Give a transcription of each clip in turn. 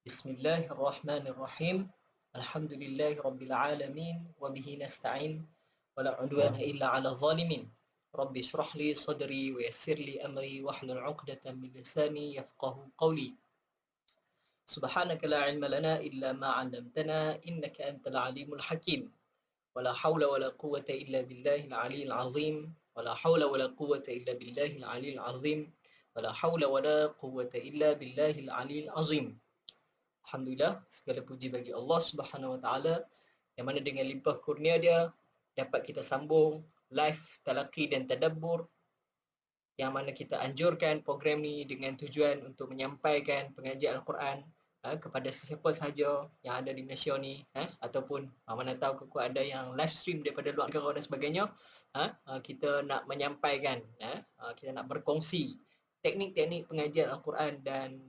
Bismillahirrahmanirrahim. Alhamdulillahi rabbil alamin wa bihi nasta'in wa la udwana illa 'ala zalimin. Rabbi shrah li sadri wa yassir li amri wahlul 'uqdatam min lisani yafqahu qawli. Subhanaka la 'ilma lana illa ma 'allamtana innaka antal 'alimul hakim. Wa la hawla wa la quwwata illa billahil 'aliyyil 'azim. Wa la hawla wa la quwwata illa billahil 'aliyyil 'azim. Wa la hawla wa la quwwata illa billahil 'aliyyil 'azim. Alhamdulillah, segala puji bagi Allah Subhanahu Wa Taala yang mana dengan limpah kurnia Dia dapat kita sambung live talaqi dan tadabbur yang mana kita anjurkan program ni dengan tujuan untuk menyampaikan pengajian Al-Quran kepada sesiapa sahaja yang ada di Malaysia ni ataupun mana tahu kau ada yang live stream daripada luar negara dan sebagainya, kita nak menyampaikan, kita nak berkongsi teknik-teknik pengajian Al-Quran dan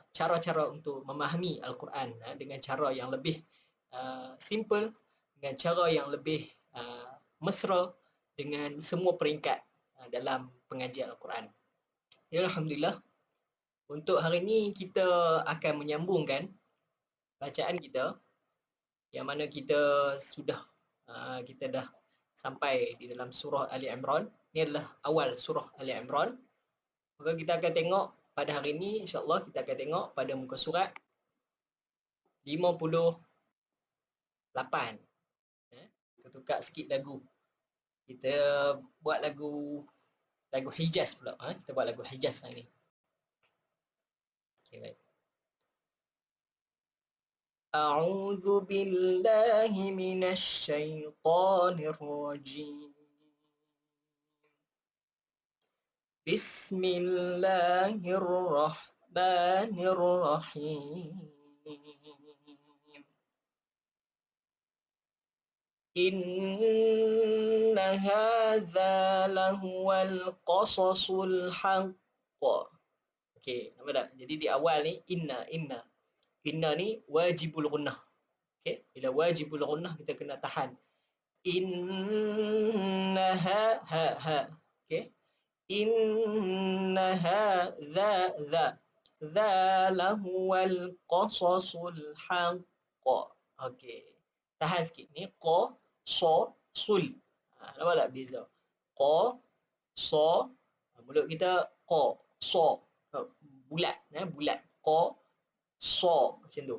cara-cara untuk memahami Al-Quran dengan cara yang lebih simple, dengan cara yang lebih mesra dengan semua peringkat dalam pengajian Al-Quran. Ya, Alhamdulillah. Untuk hari ini kita akan menyambungkan bacaan kita yang mana kita dah sampai di dalam surah Ali Imran. Ini adalah awal surah Ali Imran. Maka kita akan tengok pada hari ini, insya-Allah kita akan tengok pada muka surat 58. Kita tukar sikit lagu. Kita buat lagu Hijaz pula. Kita buat lagu Hijaz hari ni. Okay, baik. A'udzu billahi minasy syaithanir rajim. Bismillahirrahmanirrahim. Inna hadza lahuwal qasasul haqq. Okey, nampak tak? Jadi di awal ni inna ni wajibul gunnah. Okey, bila wajibul gunnah kita kena tahan. Innaha ha. Okey. Innaha dza lahuwal qasasul haqq. Okey. Tahan sikit. Ni qa, sa, sul. Nampak tak beza? Qa, sa, mulut kita qa, sa. Bulat. Bulat. Qa, sa. Macam tu.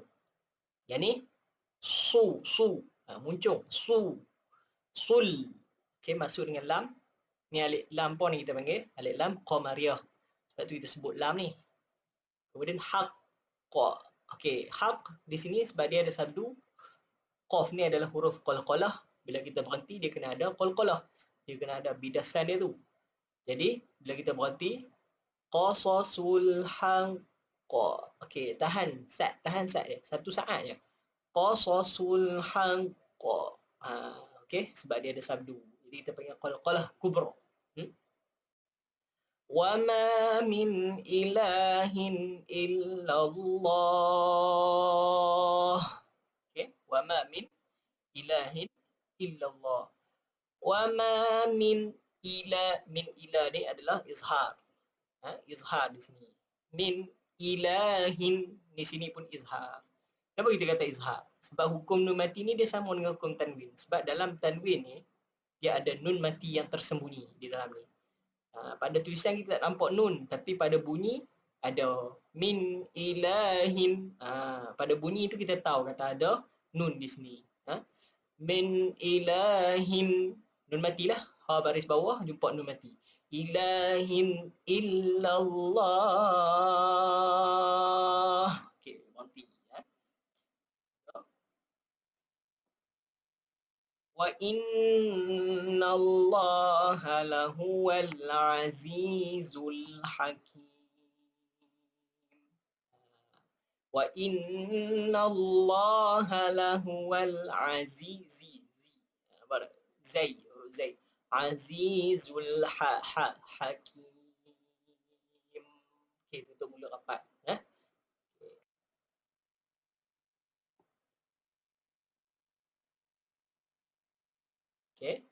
Yang ni, su. Muncung. Su. Sul. Okey, masuk dengan lam. Ni alif lam pun ni kita panggil. Alif lam qamariyah. Sebab tu kita sebut lam ni. Kemudian haq. Okey, haq di sini sebab dia ada sabdu. Qaf ni adalah huruf qalqalah. Bila kita berhenti, dia kena ada qalqalah. Dia kena ada bidasan dia tu. Jadi, bila kita berhenti, qasasul haqq. Okey, tahan sat dia. Satu saat je. Qasasul haqq. Okey, sebab dia ada sabdu. Jadi kita panggil qalqalah kubra. Wa ma min ilahin illallah. Okey, wa ma min ilahin illallah. Wa ma min ila ni adalah izhar. Izhar di sini. Min ilahin di sini pun izhar. Kenapa kita kata izhar? Sebab hukum nun mati ni dia sama dengan hukum tanwin. Sebab dalam tanwin ni dia ada nun mati yang tersembunyi di dalam ni. Pada tulisan kita tak nampak nun, tapi pada bunyi ada min ilahin. Pada bunyi tu kita tahu kata ada nun di sini. Min ilahin, nun matilah. Baris bawah jumpa nun mati. Ilahin illallah. Okey, berhenti. Wa inna allaha lahuwal azizul hakim. Wa inna allaha lahuwal azizi. Zai. Azizul hakim. Okey, tutup mulut rapat. Okey.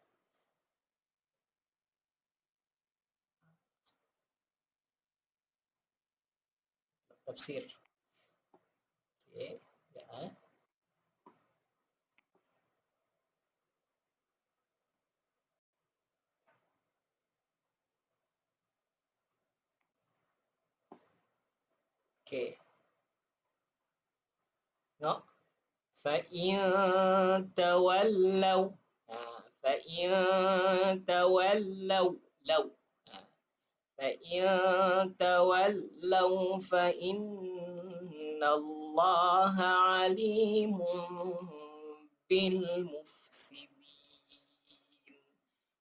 Tafsir. Okey. Tengok. فَإِن تَوَلَّوْا. فَإِن تَوَلَّوْا. لَوْ. فَإِن تَوَلَّوْا فَإِنَّ اللَّهَ عَلِيمٌ بِالْمُفْسِدِينَ.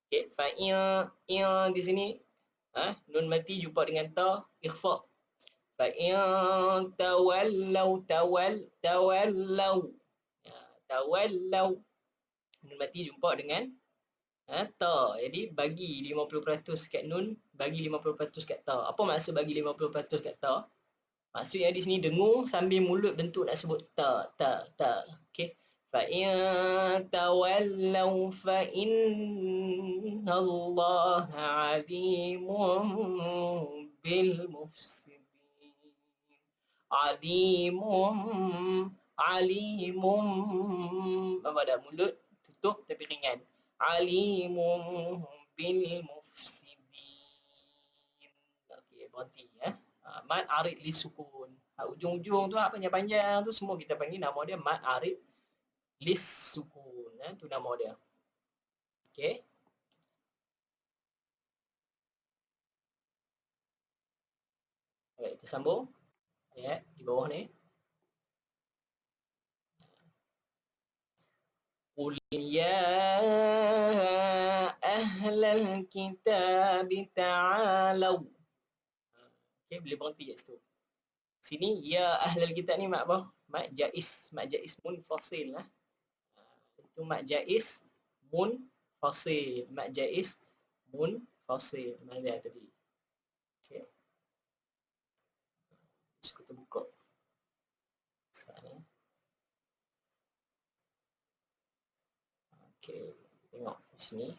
Okey, fa'in di sini nun mati jumpa dengan ta ikhfa. Fa'in tawallau tawallau. Tawallau nun mati jumpa dengan ta. Jadi bagi 50% kat nun, bagi 50% kat ta. Apa maksud bagi 50% kat ta? Maksudnya di sini dengung sambil mulut bentuk nak sebut ta. Okey. فَإِن تَوَلَّوْا فَإِنَّ اللَّهَ عَلِيمٌ بِالْمُفْسِدِينَ. Alimun. Apa dah mulut tutup tapi ringan. Alimun bil mufsidin. Okey, berhenti mad arid li sukun. Ujung-ujung tu panjang-panjang tu semua kita panggil nama dia mad arid lis sukun. Tu nama dia. Okey. Baik, kita sambung ayat di bawah ni. Qul ya ahlal kitab ta'alu. Okey, boleh berhenti kat situ. Sini ya ahlal kitab ni mak apa? Mak jaiz munfasil lah. Itu mak jaiz munfasil. Mak jaiz munfasil. Mana dia tadi? Okey. Cuba kita buka. Sana. Okey, tengok di sini.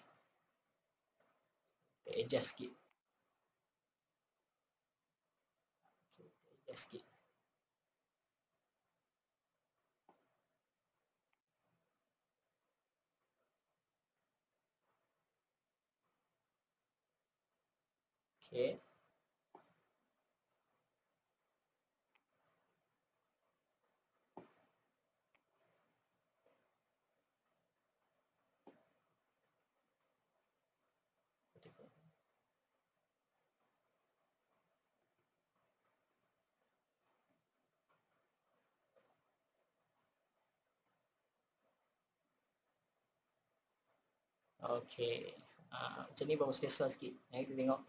Kita adjust sikit. Okey, kita adjust sikit. Okey. Okey. Macam ni baru selesa sikit. Kita tengok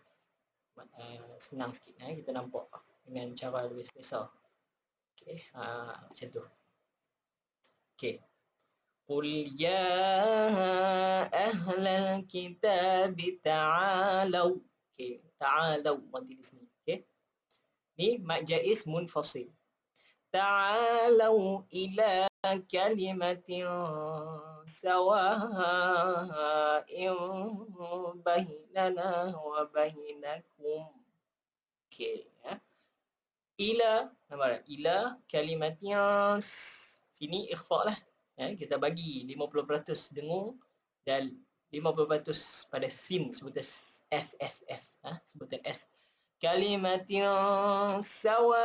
senang sikit. Kita nampak dengan cara lebih selesa. Okey, macam tu. Okey. Qul ya ahlal kitab ta'alu. Okey, ta'alu berhenti di sini. Okey. Ni mad jaiz munfasil. Ta'alu ila kalimatin sawa'in bainana wa bainakum. Okey, ila, nampak tak? Ila kalimatin, sini ikhfa lah. Kita bagi 50% dengung dan 50% pada sin sebutan S. Sebutan S. Kalimatin sawa'in.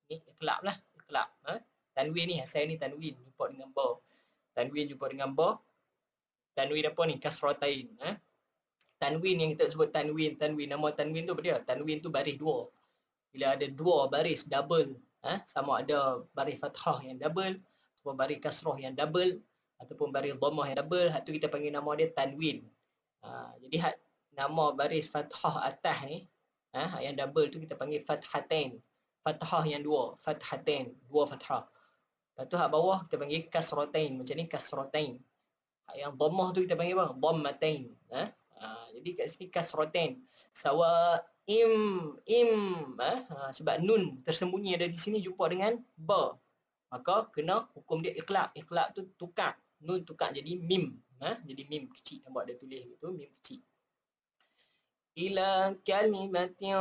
Ni iqlab lah. Iqlab. Tanwin ni, saya ni tanwin. Jumpa dengan ba. Tanwin jumpa dengan ba. Tanwin apa ni? Kasratain. Tanwin yang kita sebut tanwin. Nama tanwin tu apa dia? Tanwin tu baris dua. Bila ada dua baris double, sama ada baris fathah yang double, ataupun baris kasrah yang double, ataupun baris dhammah yang double, hak tu kita panggil nama dia tanwin. Jadi nama baris fathah atas ni, yang double tu kita panggil fathatain. Fathah yang dua, fathatain, dua fathah. Lepas tu hak bawah kita panggil kasratain, macam ni kasratain. Hak yang dhammah tu kita panggil apa? Dhammatain. Jadi kat sini kasratain. Sebab nun tersembunyi ada di sini jumpa dengan ba. Maka kena hukum dia iqlab. Iqlab tu tukar. Nun tukar jadi mim. Jadi mim kecil. Nampak dia tulis gitu, mim kecil. Ila kalimatin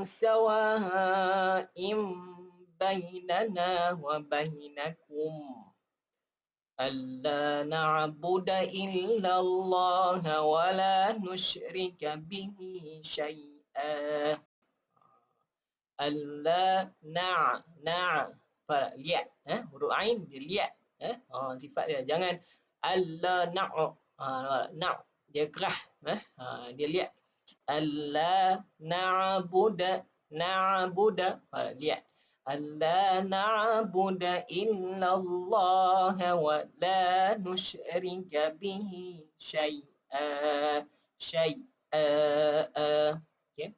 sawa'in bainana wa bainakum. ألا نعبد إلا الله ولا نشرك به شيئا Alla na' liat, huruf ain dia liat, sifat dia. Jangan alla na'u, na' dia kerah, dia liat. Alla na'buda, liat. Alla na'buda illallah wa la nusyrika bihi syai'a. Okay.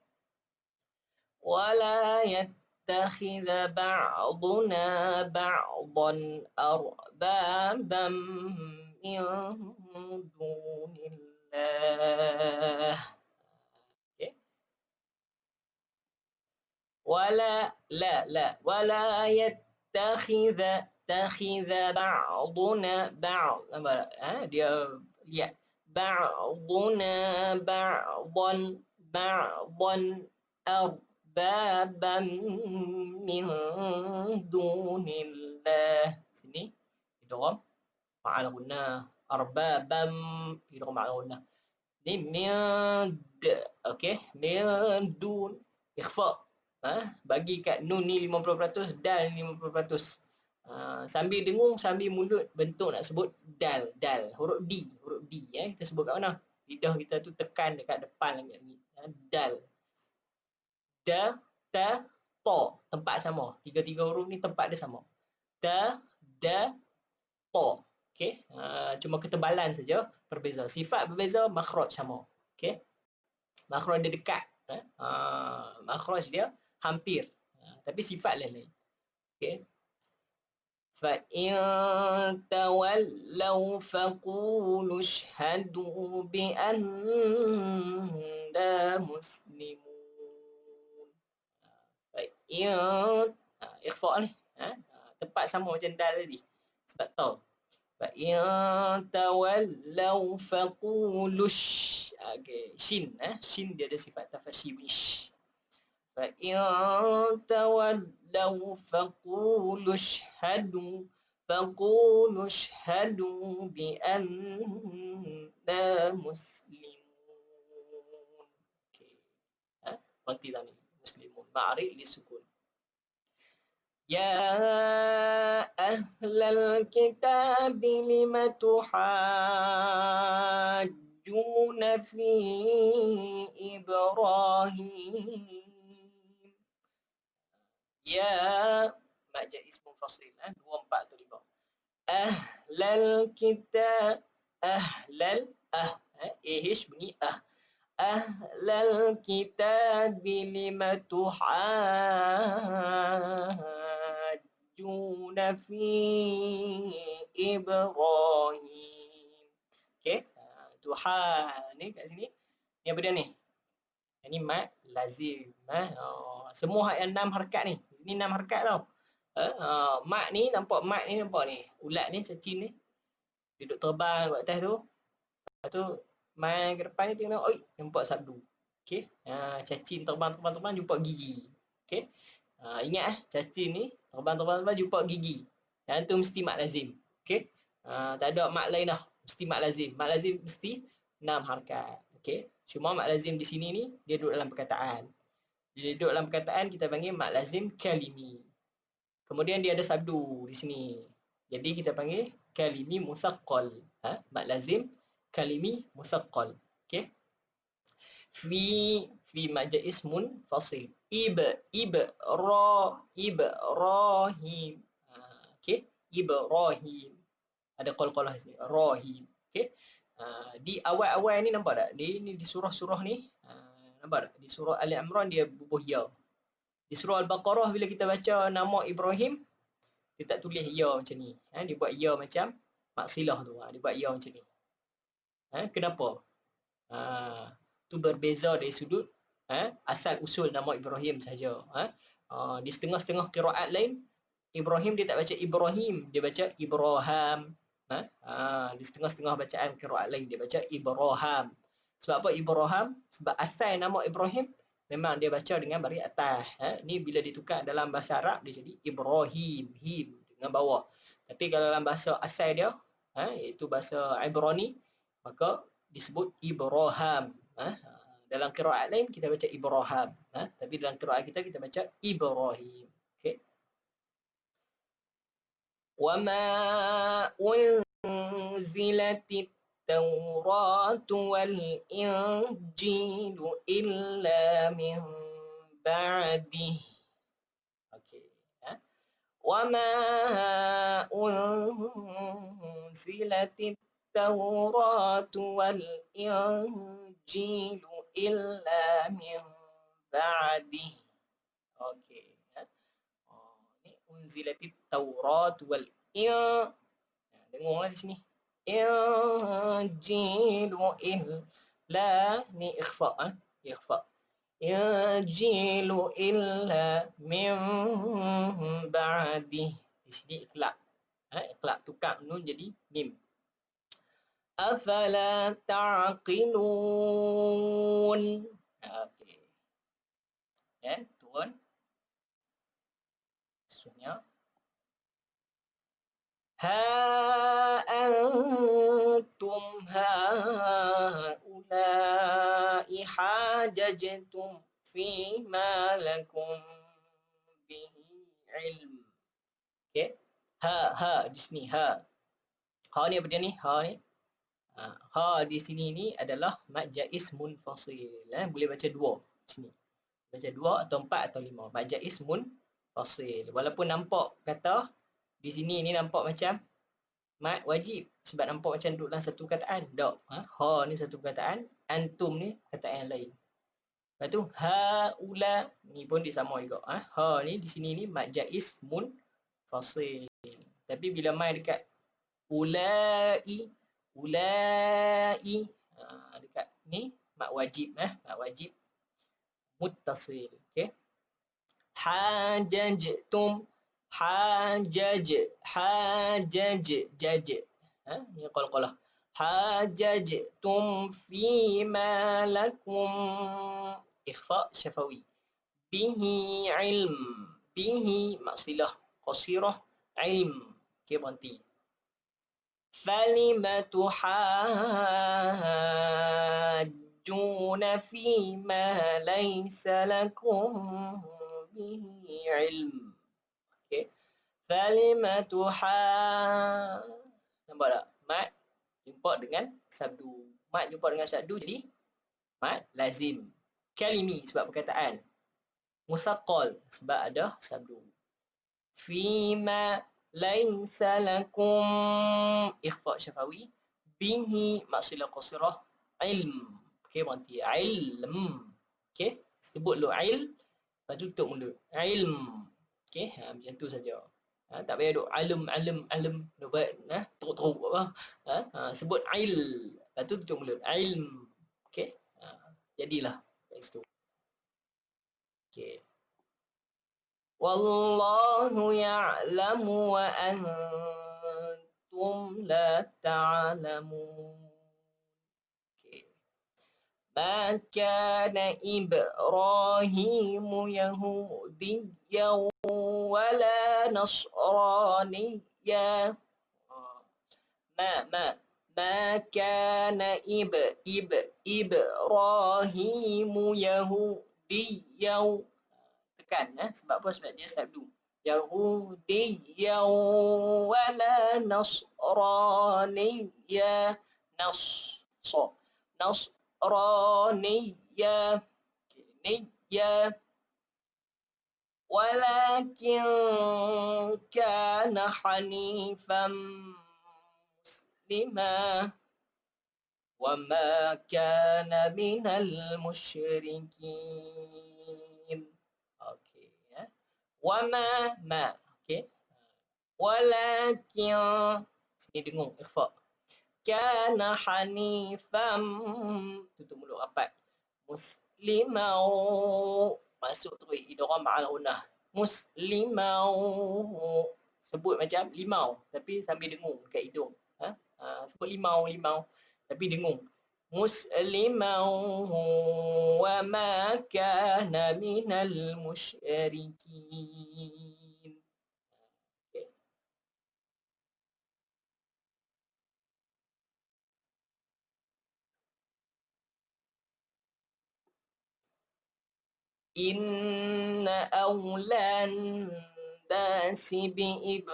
ولا يتخذ بعضنا بعضا أربابا من دون الله. Okay. ولا يتخذ بعضنا بعض, dia lihat بعضنا بعضا أربابا من دون الله. Sini idgham ma'al gunnah, arbabam idgham ma'al gunnah. Ni min okey, min dun ikhfa, bagi kat nun ni 50%, dal 50%. Sambil dengung, sambil mulut bentuk nak sebut dal, huruf D, kita sebut kat mana? Lidah kita tu tekan dekat depan lagi ni, dal. Da, ta, to, tempat sama. Tiga huruf ni tempat dia sama. Da, da, to. Okey, cuma ketebalan saja berbeza. Sifat berbeza, makhraj sama. Okey. Makhraj dia dekat, makhraj dia hampir. Tapi sifat lain. Okey. Fa in tawallaw faqulu ashhadu bi anna muslimun. Ikhfa ni, tempat sama macam dal tadi, sebab tau. Fa in tawallaw faqulu shin, shin dia ada sifat tafashi bunyi. Fa in tawallaw faqulu ashhadu bi anna muslimun. Okey, berarti lah ni muslimun ma'ri li sukun. Ya ahlal kitab lima tuhajjuna fi Ibrahim. Ya maja ismu fasil, 2 4 tu 5. Ahlal kitab, ahlal bunyi ahlal kitab lima tuhajjuna fi Ibrahim. Okey, tuhan ni kat sini ni apa dia ni? Ini mad lazim, semua yang 6 harakat ni. Sini 6 harakat tau. Mat ni nampak ulat ni, cacing ni dia duduk terbang kat atas tu. Lepas tu mai ke depan ni tengok, oi, nampak sabdu. Okey, cacing terbang jumpa gigi. Okey, ingat cacing ni terbang jumpa gigi. Dan tu mesti mat lazim. Okey, tak ada mat lain dah, mesti mat lazim. Mat lazim mesti 6 harakat. Okey, cuma mat lazim di sini ni dia duduk dalam perkataan. Dia duduk dalam perkataan, kita panggil mat lazim kalimi. Kemudian dia ada sabdu di sini. Jadi kita panggil kalimi musaqqal. Mat lazim kalimi musaqqal. Okey. Fi maja ismun fasil. Ibrahim. Okey, Ibrahim. Ada qalqalah di sini. Rahim. Okey. Di awal-awal ni nampak tak? Di surah-surah ni, nampak tak? Di surah Ali Imran dia bubuh ya. Di surah Al-Baqarah bila kita baca nama Ibrahim, dia tak tulis ya macam ni. Dia buat ya macam maksilah tu. Dia buat ya macam ni. Kenapa? Tu berbeza dari sudut asal usul nama Ibrahim saja. Di setengah-setengah qiraat lain, Ibrahim dia tak baca Ibrahim, dia baca Ibrahim. Di setengah-setengah bacaan qiraat lain dia baca Ibrahim. Sebab apa Ibrahim? Sebab asal nama Ibrahim memang dia baca dengan baris atas. Ni bila ditukar dalam bahasa Arab dia jadi Ibrahim, him dengan bawah. Tapi kalau dalam bahasa asal dia, iaitu bahasa Ibrani, maka disebut Ibrahim. Dalam qiraat lain kita baca Ibrahim, tapi dalam qiraat kita baca Ibrahim. Okey. Wa ma unzilatit Tauratu wal Injilu illa min ba'dih. Okey. وما أنزلت التوراة والإنجيل إلا من بعده. Okey. Ni unzilatit Taurat wal dengarlah di sini. Injilu illa ni ikhfa, ikhfa. Injilu illa min ba'dih. Di sini iklab. Iklab tukar nun jadi mim. Afala ta'qilun. Okey. Turun. Maksudnya Ha antum haulai hajajtum fima lakum bihi ilm. Okey. Ha di sini ha. Ha ni apa dia ni? Ha ni. Ha di sini ni adalah mad jaiz munfasil. Boleh baca dua sini. Baca dua atau empat atau lima. Mad jaiz munfasil. Walaupun nampak kata di sini ni nampak macam mad wajib sebab nampak macam duduk dalam satu kataan. Tak. Ha ni satu kataan, antum ni kataan yang lain. Lepas tu haula ni pun disama juga. Ha ni di sini ni mad jaiz munfasil. Tapi bila mai dekat ulai dekat ni mad wajib mad wajib muttasil. Okey. Hajajtum jaj. Ni qalqalah. Hajajtum fima lakum ikhfa syafawi. Bihi ilm. Bihi maksilah qasirah ilm. Okey, berhenti. Falima tuhajjuna fima laysa lakum bihi ilm. Okey. Falima nampak tak? Mad jumpa dengan sabdu. Mad jumpa dengan sabdu jadi mad lazim. Kalimi sebab perkataan. Musaqqal sebab ada sabdu. Fima laysa lakum ikhfa syafawi. Bihi maksilah qasirah ilm. Okey, berhenti. Ilm. Okey, sebut dulu il, lepas tu tutup mulut. Ilm. Okey, macam tu saja. Tak payah duk alim duk buat teruk apa. Sebut il, lepas tu tutup mulut. Ilm. Okey. Jadilah kat situ. Okey. Wallahu ya'lamu wa antum la ta'lamun. Okey. Ma kana Ibrahim Yahudiyyan wala Nasraniyya. Ma kana Ibrahim Yahudiyyan. Tekan sebab apa? Sebab dia sabdu. Yahudiyyan wala Nasraniyya. Nasraniyya. Niyya. Walakin kana hanifan muslima wa ma kana minal musyrikin. Okey ya. Wa ma. Okey. Walakin sini dengung ikhfa. Kana hanifan tutup mulut rapat. Muslimau masuk terus idgham ala gunnah. Muslimau sebut macam limau tapi sambil dengung dekat hidung. Sebut limau tapi dengung. Muslimau wa ma kana minal musyrikin. إن أولى الناس بإبراهيم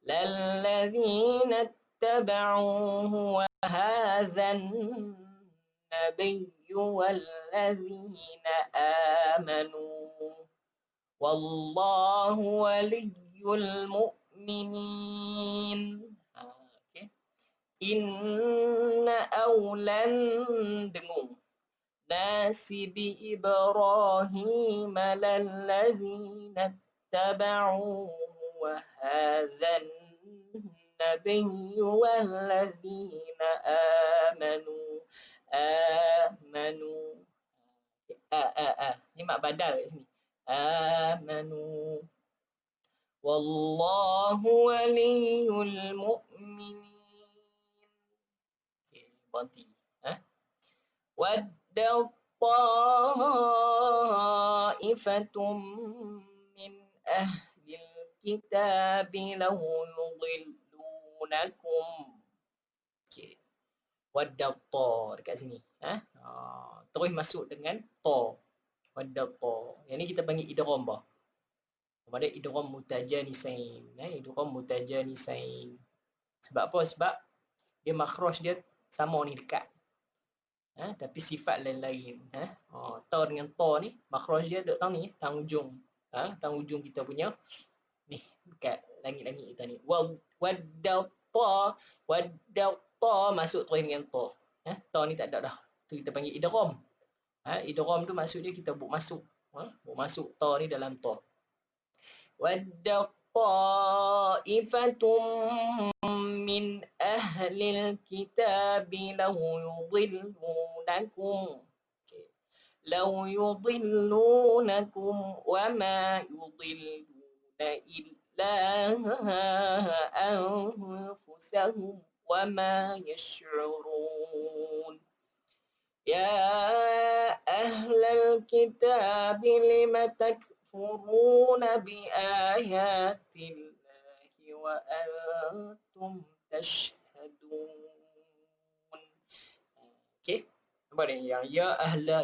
للذين اتبعوه وهذا النبي والذين آمنوا والله ولي المؤمنين. Okay. Inna awlan dengung nasi bi Ibrahim lallazina tabauhu wa hadzan nabiyyu wallazina amanu ni mak badal kat sini amanu wallahu waliyul mu'minin. Okay, berhenti. Wadda ta'ifatum min ahlil kitabi law yudillunakum. Okay. Wadda ta dekat sini. Terus masuk dengan ta. Wadda ta. Yang ni kita panggil idgham bah. Kemudian idgham mutajanisain. Idgham mutajanisain. Sebab apa? Sebab dia makhraj dia sama ni dekat. Tapi sifat lain-lain. Ta dengan ta ni makhraj dia duk tahu ni tang hujung. Tang hujung kita punya ni dekat langit-langit kita ni. Wadda ta masuk terus dengan ta. Ta ni tak ada dah. Tu kita panggil idgham. Idgham tu maksud dia kita buat masuk. Buat masuk ta ni dalam ta. Wadda ta'ifatum min ahlil kitabi law yudillunakum. Law yudillunakum wa ma yudilluna illa anfusahum wa ma yash'urun. Ya ahlal kitabi lima takfuruna bi ayatillahi wa antum tashhadun. Okey. Nampak ni yang ya ahla,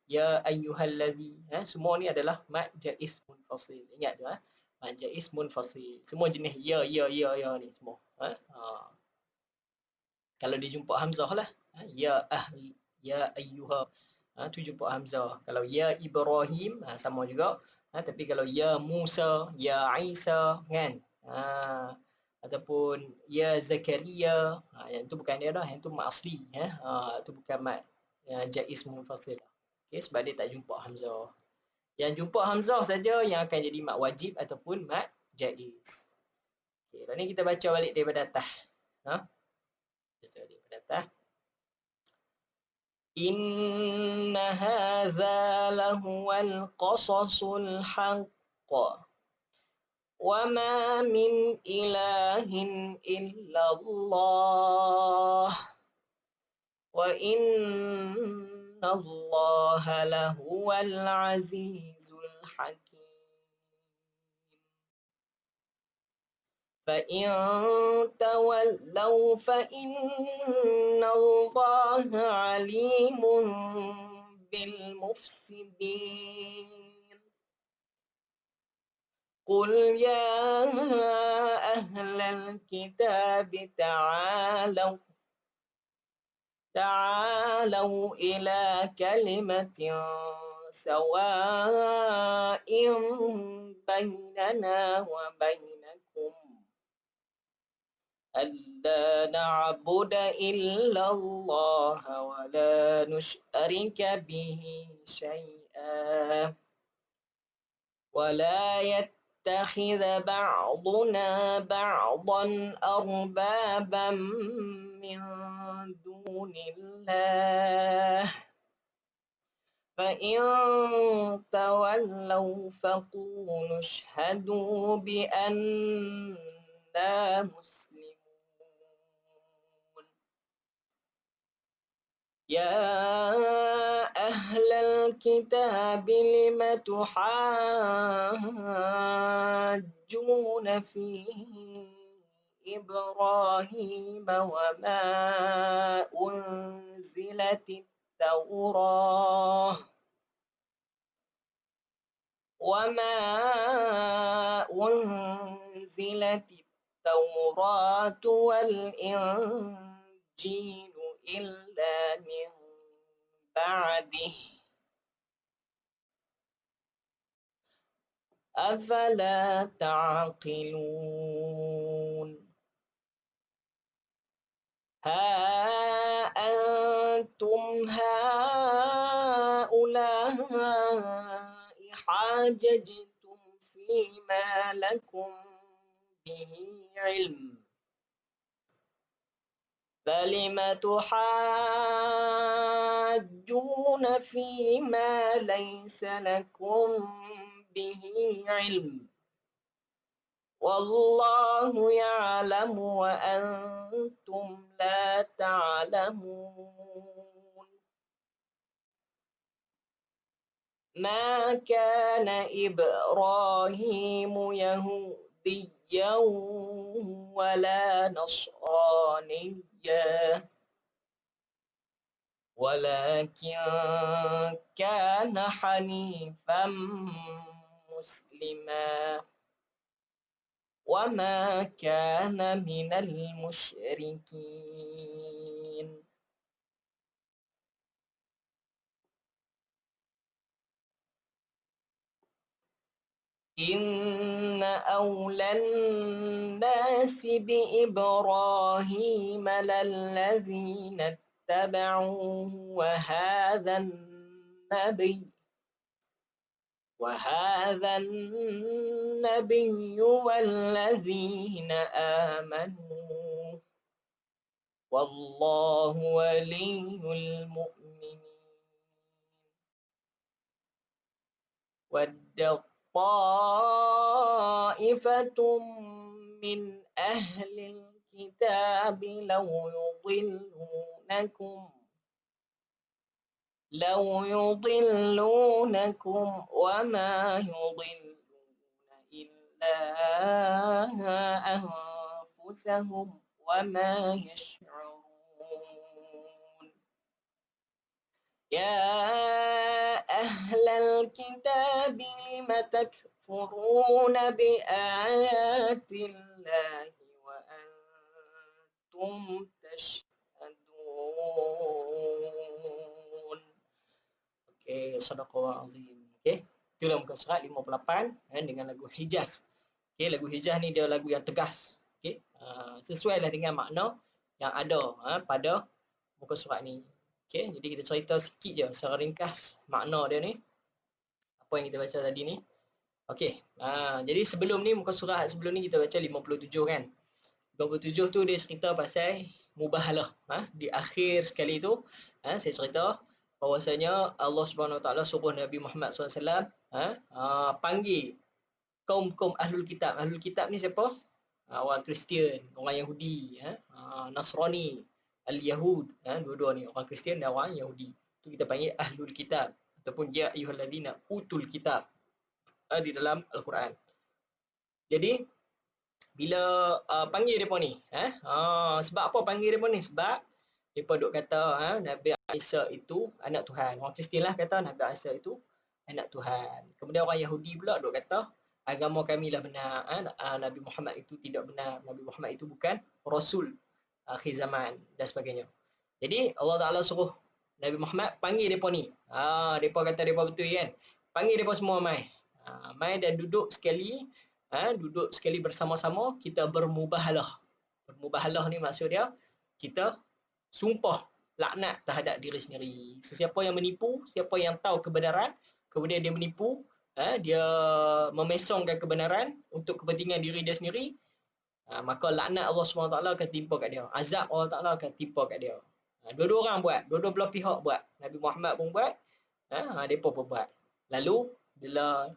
ya ayyuhalladzi. Semua ni adalah mad jaiz munfasil. Ingat tu mad jaiz munfasil. Semua jenis ya ni semua. Kalau dia jumpa hamzah lah. Ya ahli, ya ayyuha. Tu jumpa hamzah. Kalau ya Ibrahim sama juga. Tapi kalau ya Musa, ya Isa kan. Ataupun ya Zakaria, yang tu bukan dia dah, yang tu mat asli. Tu bukan mat jaiz munfasil. Okay, sebab dia tak jumpa hamzah. Yang jumpa hamzah saja yang akan jadi mat wajib ataupun mat jaiz. Okay, lalu ni kita baca balik daripada atas. Baca daripada atas. Inna hadza lahuwal qasasul haqq wa ma min ilahin illallah wa inna allaha lahuwal azizul hakim. فإن تولوا فإن الله عليم بالمفسدين. قل يا أهل الكتاب تعالوا إلى كلمة سواء بيننا وبينكم ألا نعبد إلا الله ولا نشرك به شيئا ولا يتخذ بعضنا بعضا أربابا من دون الله فإن تولوا فقولوا اشهدوا بأننا مسلمون. يا أهل الكتاب لم تحاجون في إبراهيم وما أنزلت التوراة والإنجيل إلا من بعده أفلا تعقلون ها أنتم هؤلاء حاججتم فيما لكم به علم فلم تحاجون فيما ليس لكم به علم والله يعلم وأنتم لا تعلمون ما كان إبراهيم يهوديا ولا نصرانيا ولكن كان حنيفا مسلما وما كان من المشركين إن أولى الناس بإبراهيم للذين اتبعوه وهذا النبي والذين آمنوا والله ولي المؤمنين ود طائفة من أهل الكتاب لو يضلونكم وما يضلون إلا أنفسهم وما يشعرون يا أهل الكتاب لم تكفرون بآيات الله وأنتم تشهدون. Okey, sadaqallahu azim. Okey, itulah muka surat 58 dengan lagu Hijaz. Okey, lagu Hijaz ni dia lagu yang tegas. Okey, sesuailah dengan makna yang ada pada muka surat ni. Okey, jadi kita cerita sikit je secara ringkas makna dia ni. Apa yang kita baca tadi ni. Okey, jadi sebelum ni muka surat sebelum ni kita baca 57 kan. 57 tu dia cerita pasal mubahalah. Di akhir sekali tu saya cerita bahawasanya Allah Subhanahu Wa Taala suruh Nabi Muhammad SAW panggil kaum-kaum ahlul kitab. Ahlul kitab ni siapa? Orang Kristian, orang Yahudi, Nasrani, Al-Yahud, dua-dua ni orang Kristian dan orang Yahudi. Tu kita panggil ahlul kitab ataupun ya ayyuhallazina utul kitab di dalam Al-Quran. Jadi bila panggil depa ni, sebab apa panggil depa ni? Sebab depa duk kata Nabi Isa itu anak Tuhan. Orang Kristian lah kata Nabi Isa itu anak Tuhan. Kemudian orang Yahudi pula duk kata agama kami lah benar, Nabi Muhammad itu tidak benar, Nabi Muhammad itu bukan Rasul akhir zaman dan sebagainya. Jadi Allah Ta'ala suruh Nabi Muhammad panggil mereka ni. Mereka kata mereka betul kan. Panggil mereka semua mai. Mai dan duduk sekali bersama-sama kita bermubahalah. Bermubahalah ni maksud dia kita sumpah laknat terhadap diri sendiri. Sesiapa yang menipu, siapa yang tahu kebenaran, kemudian dia menipu, dia memesongkan kebenaran untuk kepentingan diri dia sendiri, maka laknat Allah SWT akan timpa kat dia. Azab Allah Ta'ala akan timpa kat dia. Dua-dua orang buat, dua-dua belah pihak buat. Nabi Muhammad pun buat, mereka pun buat. Lalu bila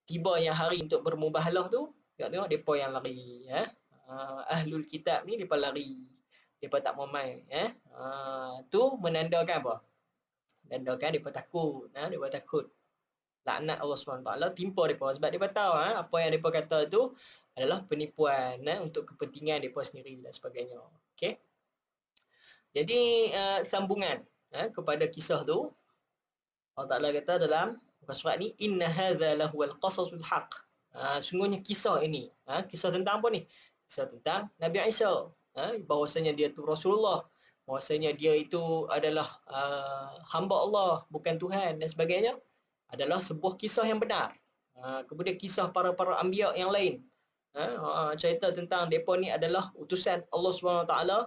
tibanya hari untuk bermubahalah tu, tengok mereka yang lari. Ahlul kitab ni mereka lari. Mereka tak mau main. Tu menandakan apa? Menandakan mereka takut. Mereka takut laknat Allah SWT timpa mereka. Sebab mereka tahu apa yang mereka kata tu adalah penipuan untuk kepentingan mereka sendiri dan sebagainya. Okey. Jadi sambungan kepada kisah tu, Allah Ta'ala kata dalam muka surat ni, inna hadza lahuwal qasasul haq. Sungguhnya kisah ini, kisah tentang apa ni? Kisah tentang Nabi Isa, bahwasanya dia tu Rasulullah, bahwasanya dia itu adalah hamba Allah, bukan Tuhan dan sebagainya, adalah sebuah kisah yang benar. Kemudian kisah para anbiya yang lain, cerita tentang depa ni adalah utusan Allah Subhanahu Wa Taala,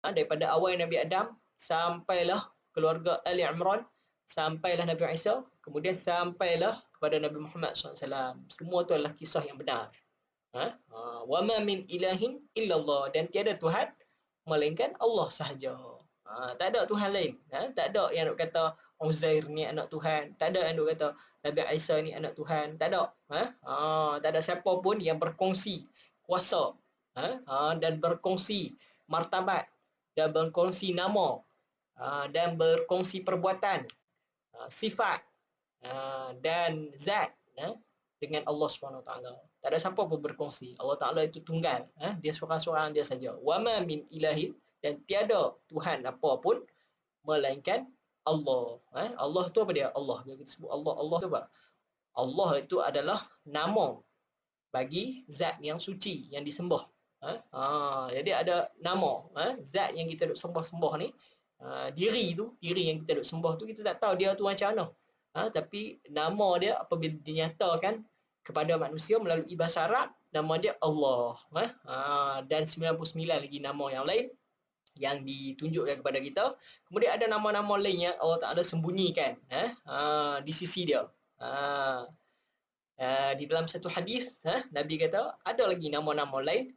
daripada awal Nabi Adam sampailah keluarga Ali Imran, sampailah Nabi Isa, kemudian sampailah kepada Nabi Muhammad SAW. Semua itu adalah kisah yang benar. Wa ma min ilahin illallah, dan tiada Tuhan melainkan Allah sahaja. Tak ada Tuhan lain. Tak ada yang nak kata Uzair ni anak Tuhan, tak ada yang nak kata Nabi Isa ni anak Tuhan, tak ada. Tak ada siapa pun yang berkongsi kuasa dan berkongsi martabat dan berkongsi nama dan berkongsi perbuatan, sifat dan zat dengan Allah SWT. Tak ada siapa pun berkongsi. Allah Ta'ala itu tunggal. Dia seorang-seorang dia saja. Wa ma min ilahin, dan tiada Tuhan apa pun melainkan Allah. Allah tu apa dia? Allah. Dia sebut Allah. Allah tu apa? Allah itu adalah nama bagi zat yang suci, yang disembah. Jadi ada nama, zat yang kita duk sembah-sembah ni, diri yang kita duk sembah tu, kita tak tahu dia tu macam mana. Tapi nama dia apabila dinyatakan kepada manusia melalui bahasa Arab, nama dia Allah. Dan 99 lagi nama yang lain yang ditunjukkan kepada kita. Kemudian ada nama-nama lain yang Allah Ta'ala sembunyikan di sisi dia. Di dalam satu hadis, Nabi kata ada lagi nama-nama lain,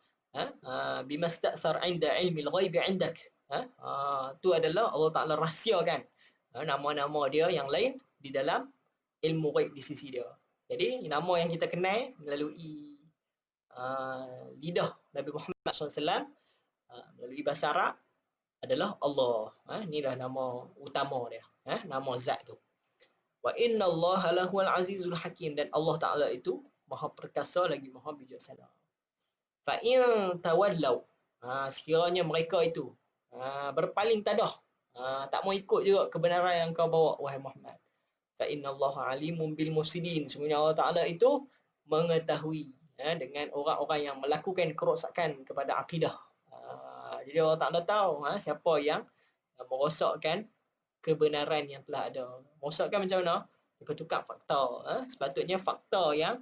bimasta'thar 'inda 'ilmil ghaibi 'indak. Tu adalah Allah Ta'ala rahsiakan nama-nama dia yang lain di dalam ilmu ghaib di sisi dia. Jadi nama yang kita kenal melalui lidah Nabi Muhammad SAW, melalui bahasa Arab, adalah Allah. Inilah nama utama dia, nama zat tu. Wa inna Allah lahuwal azizul hakim, dan Allah Ta'ala itu maha perkasa lagi maha bijaksana. Fa in tawallau, sekiranya mereka itu berpaling tadah, tak mau ikut juga kebenaran yang kau bawa wahai Muhammad. Fa inna Allah alimun bil mufsidin, sungguhnya Allah Ta'ala itu mengetahui dengan orang-orang yang melakukan kerosakan kepada akidah. Jadi Allah Ta'ala tahu siapa yang merosakkan kebenaran yang telah ada. Merosakkan macam mana? Mereka tukar fakta. Sepatutnya fakta yang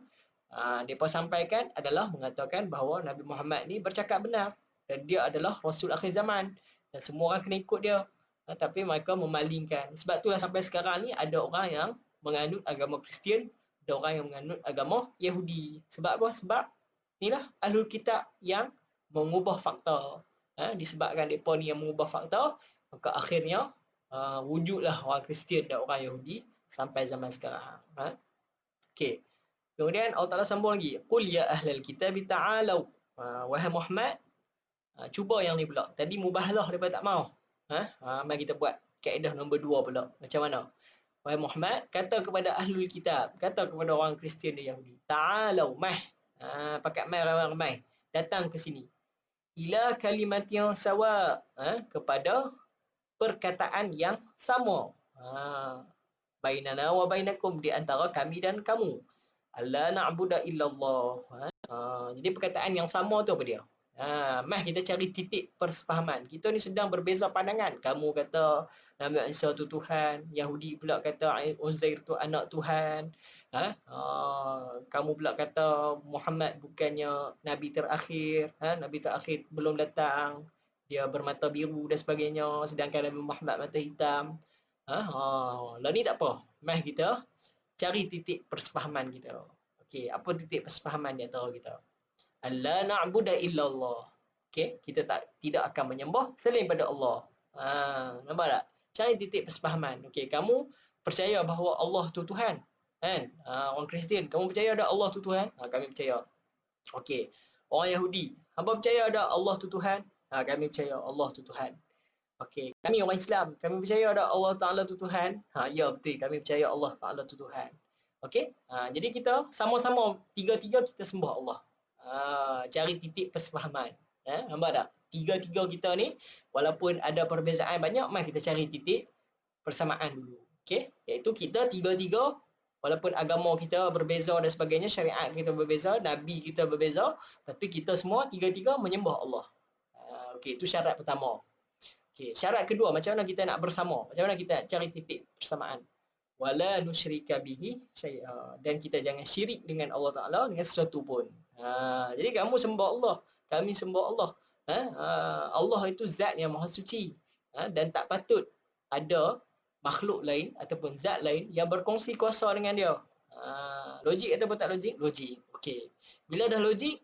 mereka sampaikan adalah mengatakan bahawa Nabi Muhammad ni bercakap benar dan dia adalah Rasul akhir zaman dan semua orang kena ikut dia. Tapi mereka memalingkan. Sebab itulah sampai sekarang ni ada orang yang menganut agama Kristian, ada orang yang menganut agama Yahudi. Sebab apa? Sebab inilah Ahlul Kitab yang mengubah fakta. Disebabkan mereka ni yang mengubah fakta, maka akhirnya wujudlah orang Kristian dan orang Yahudi sampai zaman sekarang. Okey. Kemudian Allah Ta'ala sambung lagi. Qul ya ahlal kitab ta'alau. Wahai Muhammad, cuba yang ni pula. Tadi mubahlah daripada tak mau. Mari kita buat kaedah nombor 2 pula. Macam mana? Wahai Muhammad, kata kepada ahlul kitab, kata kepada orang Kristian dan Yahudi, ta'alau, mah. Pakat mai ramai-ramai. Datang ke sini. Ila kalimat yang sawa, kepada perkataan yang sama. Bainana wa bainakum, di antara kami dan kamu. Alla na'budu illallah. Jadi perkataan yang sama tu apa dia? Mah kita cari titik persefahaman. Kita ni sedang berbeza pandangan. Kamu kata Nabi Isa tu Tuhan, Yahudi pula kata Uzair tu anak Tuhan. Kamu pula kata Muhammad bukannya nabi terakhir, nabi terakhir belum datang, dia bermata biru dan sebagainya, sedangkan Nabi Muhammad mata hitam. Lah ni tak apa. Mah kita cari titik persefahaman kita. Okey, apa titik persefahaman di antara kita? Alla na'budu illallah. Okey, kita tidak akan menyembah selain pada Allah. Nampak tak? Cari titik persefahaman. Okey, kamu percaya bahawa Allah tu Tuhan, kan? Orang Kristian, kamu percaya ada Allah tu Tuhan? Kami percaya. Okey, orang Yahudi, hangpa percaya ada Allah tu Tuhan? Kami percaya Allah tu Tuhan. Okey, kami orang Islam, kami percaya ada Allah Ta'ala tu Tuhan? Ya betul, kami percaya Allah Ta'ala tu Tuhan. Okey, jadi kita sama-sama tiga-tiga kita sembah Allah. Cari titik persefahaman. Nampak tak? Tiga-tiga kita ni, walaupun ada perbezaan banyak, mari kita cari titik persamaan dulu. Okey? Iaitu kita tiga-tiga, walaupun agama kita berbeza dan sebagainya, syariat kita berbeza, nabi kita berbeza, tapi kita semua tiga-tiga menyembah Allah. Okey, itu syarat pertama. Okey, syarat kedua, macam mana kita nak bersama? Macam mana kita nak cari titik persamaan? Wala nusyrika bihi syai'a, dan kita jangan syirik dengan Allah Taala dengan sesuatu pun. Jadi kamu sembah Allah, kami sembah Allah. Allah itu zat yang maha suci. Dan tak patut ada makhluk lain ataupun zat lain yang berkongsi kuasa dengan dia. Logik ataupun tak logik? Logik. Okey. Bila dah logik,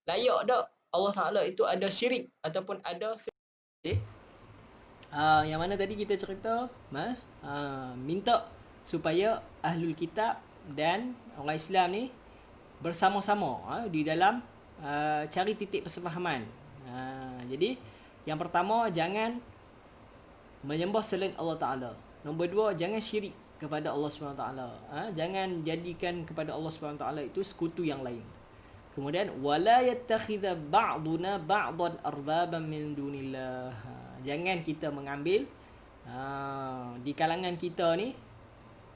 layak tak Allah Taala itu ada syirik ataupun ada yang mana tadi kita cerita minta supaya ahlul kitab dan orang Islam ni bersama-sama di dalam cari titik persefahaman. Jadi yang pertama, jangan menyembah selain Allah Ta'ala. Nombor dua, jangan syirik kepada Allah SWT. Jangan jadikan kepada Allah SWT itu sekutu yang lain. Kemudian wala yattakhidha ba'duna ba'dan arbaban min dunillah. Jangan kita mengambil di kalangan kita ni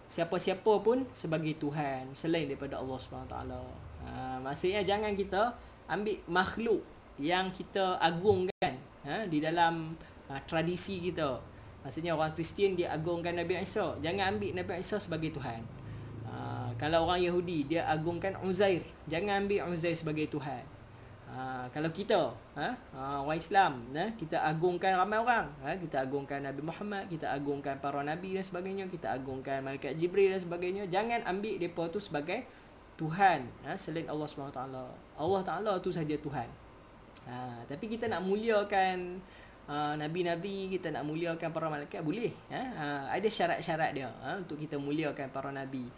siapa-siapa pun sebagai Tuhan selain daripada Allah SWT. Maksudnya jangan kita ambil makhluk yang kita agungkan di dalam tradisi kita. Maksudnya orang Kristian dia agungkan Nabi Isa. Jangan ambil Nabi Isa sebagai Tuhan. Kalau orang Yahudi dia agungkan Uzair, jangan ambil Uzair sebagai Tuhan. Kalau kita orang Islam, kita agungkan ramai orang, kita agungkan Nabi Muhammad, kita agungkan para nabi dan sebagainya, kita agungkan malaikat Jibril dan sebagainya, jangan ambil depa tu sebagai Tuhan selain Allah SWT. Allah Taala tu saja Tuhan. Tapi kita nak muliakan nabi-nabi, kita nak muliakan para malaikat, boleh. Ada syarat-syarat dia untuk kita muliakan para nabi.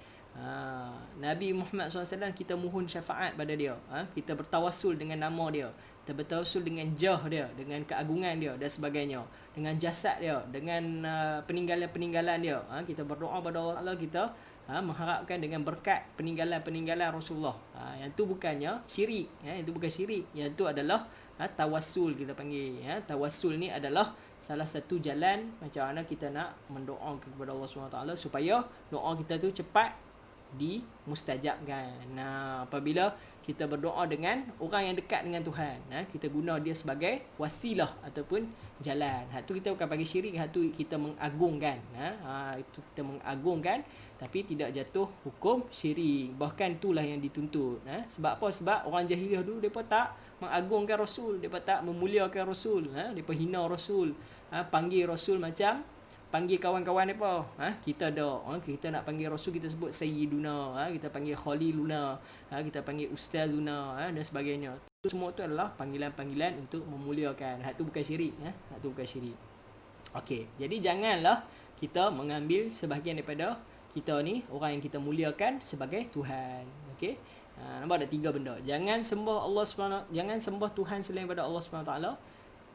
Nabi Muhammad SAW, kita mohon syafaat pada dia. Kita bertawassul dengan nama dia, kita bertawassul dengan jah dia, dengan keagungan dia dan sebagainya, dengan jasad dia, dengan peninggalan-peninggalan dia. Kita berdoa pada Allah Ta'ala, kita mengharapkan dengan berkat peninggalan-peninggalan Rasulullah. Yang tu bukannya syirik. Itu bukan syirik. Yang tu adalah tawassul kita panggil. Tawassul ni adalah salah satu jalan macam mana kita nak mendoa kepada Allah SWT supaya doa kita tu cepat dimustajabkan. Apabila kita berdoa dengan orang yang dekat dengan Tuhan, kita guna dia sebagai wasilah ataupun jalan. Hak tu kita bukan panggil syirik, hak tu kita mengagungkan. Itu kita mengagungkan tapi tidak jatuh hukum syirik. Bahkan itulah yang dituntut. Sebab apa? Sebab orang jahiliah dulu depa tak mengagungkan Rasul, depa tak memuliakan Rasul, depa hina Rasul, panggil Rasul macam panggil kawan-kawan mereka. Kita ada, kita nak panggil Rasul, kita sebut Sayyiduna, kita panggil Khaliluna, kita panggil Ustazuna dan sebagainya. Itu semua tu adalah panggilan-panggilan untuk memuliakan. Hak tu bukan syirik. Hak tu bukan syirik. Okey, jadi janganlah kita mengambil sebahagian daripada kita ni, orang yang kita muliakan, sebagai Tuhan. Okey. Nampak ada 3 benda. Jangan sembah Allah SWT, jangan sembah Tuhan selain daripada Allah SWT.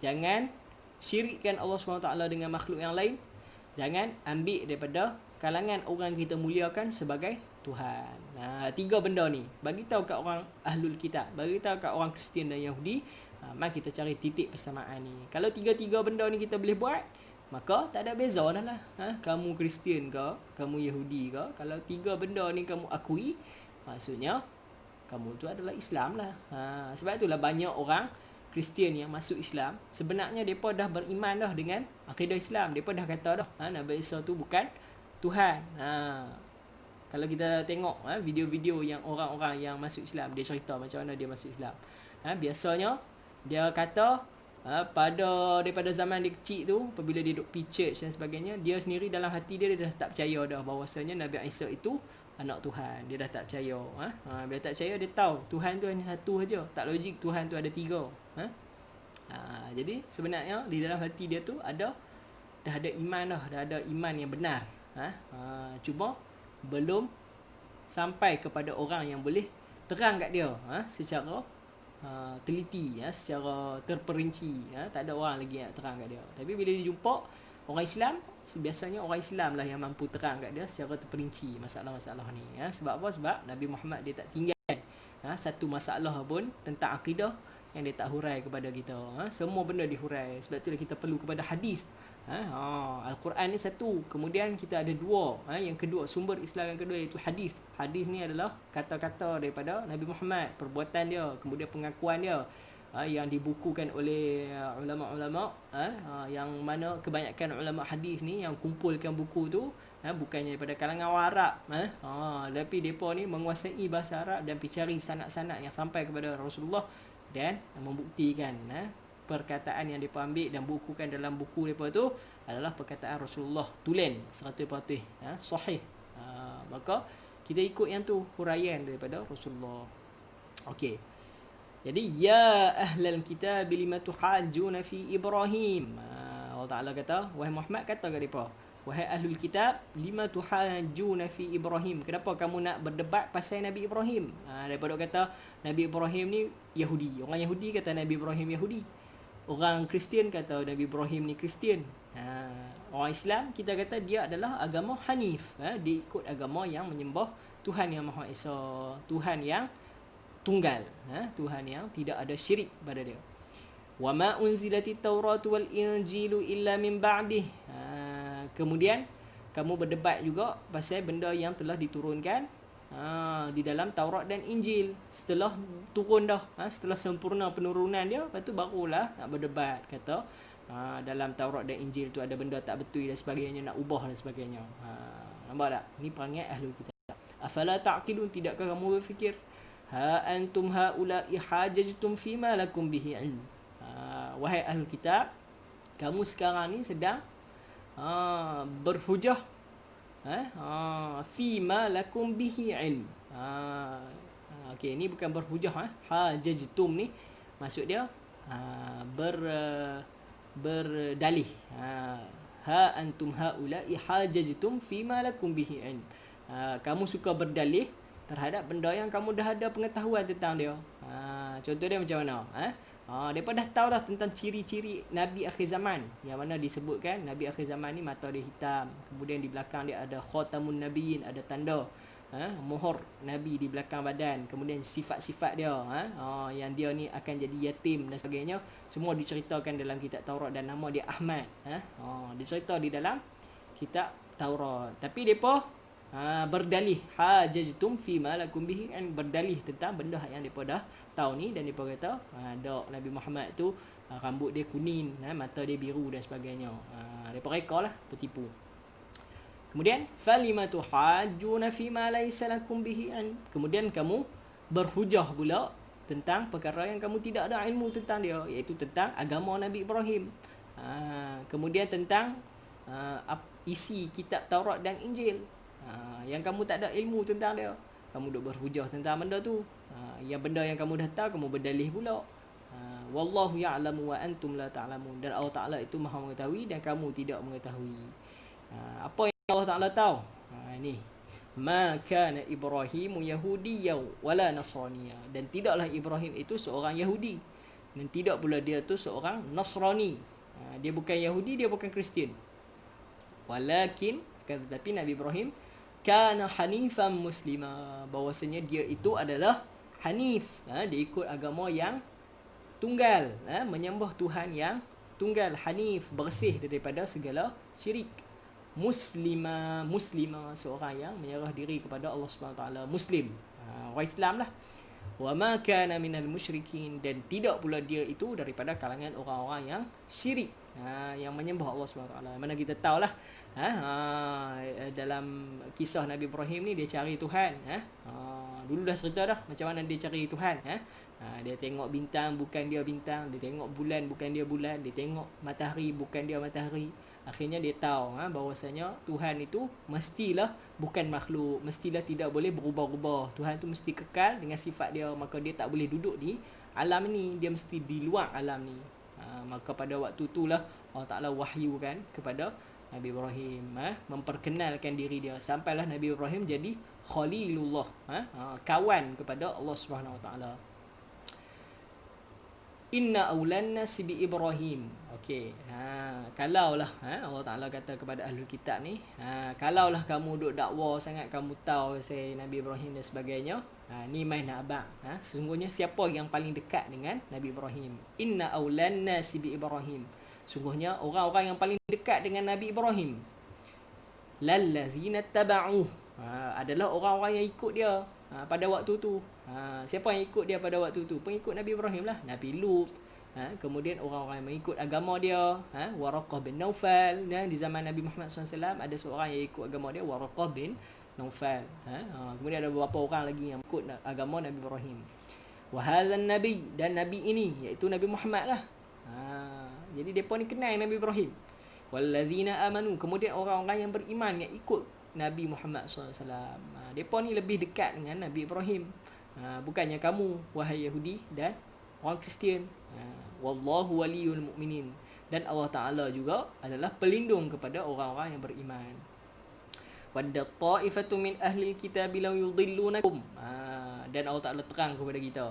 Jangan syirikkan Allah SWT dengan makhluk yang lain. Jangan ambil daripada kalangan orang kita muliakan sebagai Tuhan. 3 benda ni bagi tahu kat orang ahlul kitab, bagi tahu kat orang Kristian dan Yahudi. Mari kita cari titik persamaan ni. Kalau 3 benda ni kita boleh buat, maka tak ada beza dah lah. Kamu Kristian ke, kamu Yahudi ke, kalau 3 benda ni kamu akui, maksudnya kamu tu adalah Islam lah. Sebab itulah banyak orang Kristian yang masuk Islam, sebenarnya mereka dah beriman dah dengan akidah Islam. Mereka dah kata dah Nabi Isa tu bukan Tuhan. Kalau kita tengok video-video yang orang-orang yang masuk Islam, dia cerita macam mana dia masuk Islam. Biasanya dia kata daripada zaman dia kecil tu, apabila dia duduk pergi church dan sebagainya, dia sendiri dalam hati dia dah tak percaya dah bahawasanya Nabi Isa itu anak Tuhan. Dia dah tak percaya. Bila tak percaya, dia tahu Tuhan tu hanya satu saja. Tak logik Tuhan tu ada 3. Jadi sebenarnya di dalam hati dia tu dah ada iman dah. Dah ada iman yang benar. Cuma belum sampai kepada orang yang boleh terang kat dia secara teliti, secara terperinci. Tak ada orang lagi yang terang kat dia. Tapi bila dia jumpa orang Islam, biasanya orang Islam lah yang mampu terang kat dia secara terperinci masalah-masalah ni. Sebab apa? Sebab Nabi Muhammad dia tak tinggal satu masalah pun tentang akidah yang dia tak hurai kepada kita. Semua benda dihurai. Sebab itulah kita perlu kepada hadis. Al-Quran ni satu, kemudian kita ada dua. Yang kedua, sumber Islam yang kedua iaitu hadis. Hadis ni adalah kata-kata daripada Nabi Muhammad, perbuatan dia, kemudian pengakuan dia, yang dibukukan oleh ulama-ulama, yang mana kebanyakan ulama hadis ni yang kumpulkan buku tu bukannya daripada kalangan orang Arab, tapi depa ni menguasai bahasa Arab dan pergi cari sanad-sanad yang sampai kepada Rasulullah dan membuktikan perkataan yang mereka ambil dan bukukan dalam buku mereka tu adalah perkataan Rasulullah tulen 100% sahih. Maka kita ikut yang tu, huraian daripada Rasulullah. Okey. Jadi ya ahlal kitab lima tuhajjuna fi Ibrahim. Allah Taala kata, wahai Muhammad, kata kepada mereka, wahai ahlul kitab, lima tuhajjuna fi Ibrahim. Kenapa kamu nak berdebat pasal Nabi Ibrahim? Daripada kata Nabi Ibrahim ni Yahudi. Orang Yahudi kata Nabi Ibrahim Yahudi. Orang Kristian kata Nabi Ibrahim ni Kristian. Orang Islam kita kata dia adalah agama Hanif. Dia ikut agama yang menyembah Tuhan yang Maha Esa, Tuhan yang tunggal, Tuhan yang tidak ada syirik pada dia. Wa ma unzilatit Tauratu wal Injilu illa min ba'dih. Kemudian kamu berdebat juga pasal benda yang telah diturunkan di dalam Taurat dan Injil. Setelah turun dah, setelah sempurna penurunan dia, lepas tu barulah nak berdebat. Kata dalam Taurat dan Injil tu ada benda tak betul dan sebagainya, nak ubah dan sebagainya. Nampak tak? Ni perangai ahlul kitab. Afala ta'qilun, tidakkah kamu berfikir? Ha antum haula'i hajajtum fima lakum bihi ilm. Wahai ahlul kitab, kamu sekarang ni sedang berhujah fima lakum bihi ilm. Okey, ni bukan berhujah. Hajajtum ni maksud dia berdalih. Ha antum haula'i hajajtum fima lakum bihi ilm. Kamu suka berdalih terhadap benda yang kamu dah ada pengetahuan tentang dia. Contoh dia macam mana? Mereka dah tahu dah tentang ciri-ciri Nabi akhir zaman, yang mana disebutkan Nabi akhir zaman ni mata dia hitam, kemudian di belakang dia ada khatamun nabiyyin, ada tanda mohor Nabi di belakang badan, kemudian sifat-sifat dia, yang dia ni akan jadi yatim dan sebagainya, semua diceritakan dalam kitab Taurat dan nama dia Ahmad. Dicerita di dalam kitab Taurat. Tapi mereka berdalih hajajtum fi ma lakum bihi, berdalih tentang benda yang depa dah tahu ni, dan depa kata dok Nabi Muhammad tu rambut dia kuning, mata dia biru dan sebagainya. Depa rekalah bertipu. Kemudian falimatu hajjuna fi ma laysa lakum bihi, kemudian kamu berhujah pula tentang perkara yang kamu tidak ada ilmu tentang dia, iaitu tentang agama Nabi Ibrahim. Kemudian tentang isi kitab Taurat dan Injil, yang kamu tak ada ilmu tentang dia, kamu duk berhujah tentang benda tu. Yang benda yang kamu dah tahu, kamu berdalih pula. Wallahu ya'lamu wa antum la ta'lamun. Dan Allah Ta'ala itu maha mengetahui dan kamu tidak mengetahui. Apa yang Allah Ta'ala tahu? Ini. Ma kana Ibrahimu Yahudiyyan wala Nasraniyya. Dan tidaklah Ibrahim itu seorang Yahudi, dan tidak pula dia tu seorang Nasrani. Dia bukan Yahudi, dia bukan Kristian. Walakin, tetapi Nabi Ibrahim kana hanifan muslima, bahwasanya dia itu adalah hanif, dia ikut agama yang tunggal, menyembah Tuhan yang tunggal. Hanif, bersih daripada segala syirik. Muslima, seorang yang menyerah diri kepada Allah Subhanahu Wa Taala, muslim, orang Islam lah. Wa ma kana minal musyrikin, dan tidak pula dia itu daripada kalangan orang-orang yang syirik, yang menyembah Allah Subhanahu Wa Taala. Mana kita tahulah dalam kisah Nabi Ibrahim ni, dia cari Tuhan. Dulu dah cerita dah macam mana dia cari Tuhan. Dia tengok bintang bukan dia bintang, dia tengok bulan bukan dia bulan, dia tengok matahari bukan dia matahari. Akhirnya dia tahu bahawasanya Tuhan itu mestilah bukan makhluk, mestilah tidak boleh berubah-ubah. Tuhan tu mesti kekal dengan sifat dia, maka dia tak boleh duduk di alam ni, dia mesti di luar alam ni. Maka pada waktu itulah Allah Ta'ala wahyukan kepada Nabi Ibrahim, memperkenalkan diri dia, sampailah Nabi Ibrahim jadi Khalilullah, kawan kepada Allah Subhanahu Wa Taala. Inna awlan nasi bi Ibrahim. Okey. Kalaulah Allah Taala kata kepada ahlul kitab ni, kalaulah kamu duk dakwa sangat kamu tahu saya Nabi Ibrahim dan sebagainya, ni main nak abang. Sesungguhnya siapa yang paling dekat dengan Nabi Ibrahim? Inna aulan nasi bi Ibrahim. Sungguhnya orang-orang yang paling dekat dengan Nabi Ibrahim lallazina taba'uh, adalah orang-orang yang ikut dia pada waktu tu. Siapa yang ikut dia pada waktu tu? Pengikut Nabi Ibrahim lah. Nabi Lut, kemudian orang-orang yang mengikut agama dia, Waraqah bin Naufal. Di zaman Nabi Muhammad SAW ada seorang yang ikut agama dia, Waraqah bin Naufal. Kemudian ada beberapa orang lagi yang ikut agama Nabi Ibrahim. Wa hadzal nabi, dan nabi ini iaitu Nabi Muhammad lah. Jadi depa ni kenal Nabi Ibrahim. Wallazina amanu, kemudian orang-orang yang beriman yang ikut Nabi Muhammad SAW. Depa ni lebih dekat dengan Nabi Ibrahim. Bukannya kamu, wahai Yahudi dan orang Kristian. Wallahu waliyul mu'minin, dan Allah Ta'ala juga adalah pelindung kepada orang-orang yang beriman. Wadda ta'ifatu min ahli kitab law yudillunakum. Dan Allah Ta'ala terang kepada kita,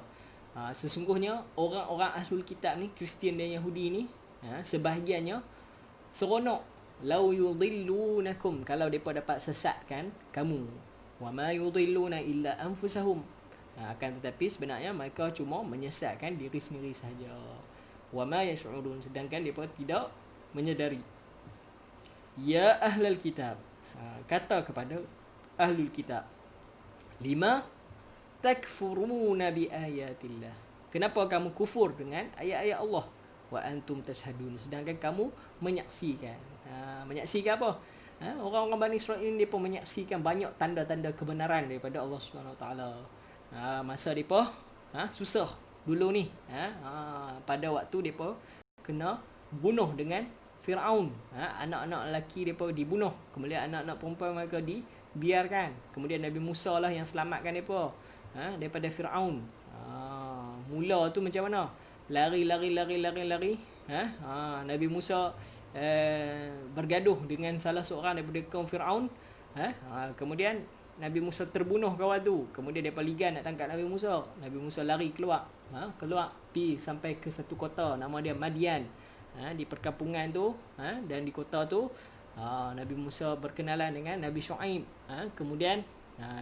sesungguhnya orang-orang ahlul kitab ni, Kristian dan Yahudi ni, sebahagiannya seronok law yudillunakum, kalau depa dapat sesatkan kamu. Wa ma yudilluna illa anfusahum, akan tetapi sebenarnya mereka cuma menyesatkan diri sendiri sahaja. Wa ma yash'urun, sedangkan depa tidak menyedari. Ya ahlul kitab, kata kepada ahlul kitab, lima takfuruna bi ayatillah, kenapa kamu kufur dengan ayat-ayat Allah? Wa antum tashhadun, sedangkan kamu menyaksikan. Menyaksikan apa? Orang-orang Bani Israel ni depa menyaksikan banyak tanda-tanda kebenaran daripada Allah Subhanahu Wa Taala. Masa depa susah dulu ni, pada waktu depa kena bunuh dengan Firaun. Anak-anak lelaki depa dibunuh, kemudian anak-anak perempuan mereka dibiarkan. Kemudian Nabi Musa lah yang selamatkan depa daripada Firaun. Mula tu macam mana? Lari. Nabi Musa bergaduh dengan salah seorang daripada kaum Firaun. Kemudian Nabi Musa terbunuh kawan tu. Kemudian mereka ligan nak tangkap Nabi Musa. Nabi Musa lari keluar. Pergi sampai ke satu kota nama dia Madian. Di perkampungan tu, dan di kota tu Nabi Musa berkenalan dengan Nabi Shu'aib. Kemudian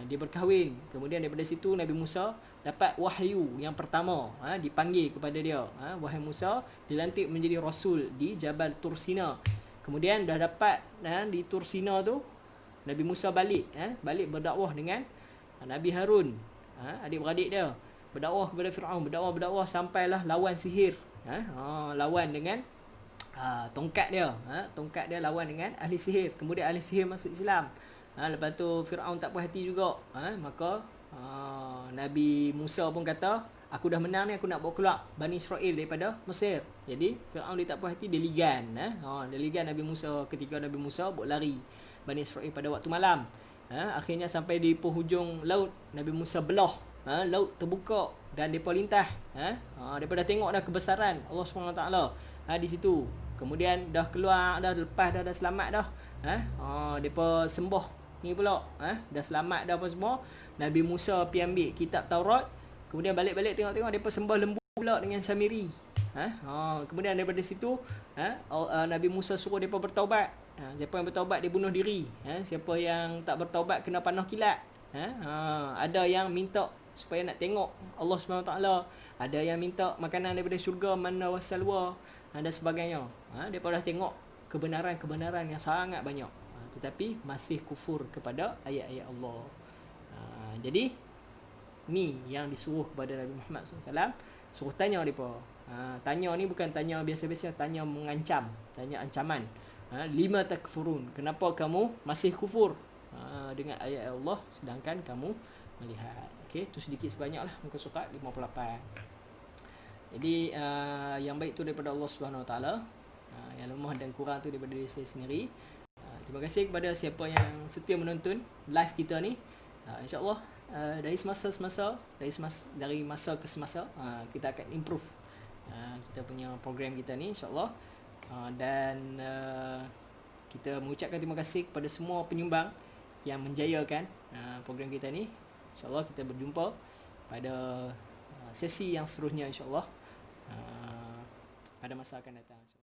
dia berkahwin. Kemudian daripada situ Nabi Musa dapat wahyu yang pertama, dipanggil kepada dia, wahai Musa, dilantik menjadi rasul di Jabal Tursina. Kemudian dah dapat di Tursina tu, Nabi Musa balik berdakwah dengan Nabi Harun, adik-beradik dia, berdakwah kepada Firaun, berdakwah sampailah lawan sihir, lawan dengan tongkat dia lawan dengan ahli sihir. Kemudian ahli sihir masuk Islam. Lepas tu Firaun tak puas hati juga, maka Nabi Musa pun kata, aku dah menang ni, aku nak bawa keluar Bani Israel daripada Mesir. Jadi Firaun dia tak puas hati, dia ligan. Dia ligan Nabi Musa ketika Nabi Musa buat lari Bani Israel pada waktu malam. Akhirnya sampai di penghujung laut, Nabi Musa belah, laut terbuka dan mereka lintah. Mereka dah tengok dah kebesaran Allah SWT di situ. Kemudian dah keluar, dah lepas, dah selamat dah. Mereka sembah ni pula, dah selamat dah apa semua. Nabi Musa pergi ambil kitab Taurat. Kemudian balik-balik tengok-tengok, mereka sembah lembu pula dengan Samiri. Kemudian daripada situ Nabi Musa suruh mereka bertaubat. Siapa yang bertaubat dia bunuh diri. Siapa yang tak bertaubat kena panah kilat. Ada yang minta supaya nak tengok Allah SWT. Ada yang minta makanan daripada syurga, manna wassalwa, dan sebagainya. Mereka dah tengok kebenaran-kebenaran yang sangat banyak, tetapi masih kufur kepada ayat-ayat Allah. Jadi ni yang disuruh kepada Nabi Muhammad SAW, suruh tanya mereka. Tanya ni bukan tanya biasa-biasa, tanya mengancam, tanya ancaman. Lima takfurun, kenapa kamu masih kufur dengan ayat Allah sedangkan kamu melihat. Okey, tu sedikit sebanyaklah muka surat 58. Jadi yang baik tu daripada Allah Subhanahu Wa Taala, yang lemah dan kurang tu daripada diri saya sendiri. Terima kasih kepada siapa yang setia menonton live kita ni. InsyaAllah dari dari masa ke semasa kita akan improve kita punya program kita ni, insyaAllah. Dan kita mengucapkan terima kasih kepada semua penyumbang yang menjayakan program kita ni. InsyaAllah kita berjumpa pada sesi yang seterusnya, insyaAllah, pada masa akan datang.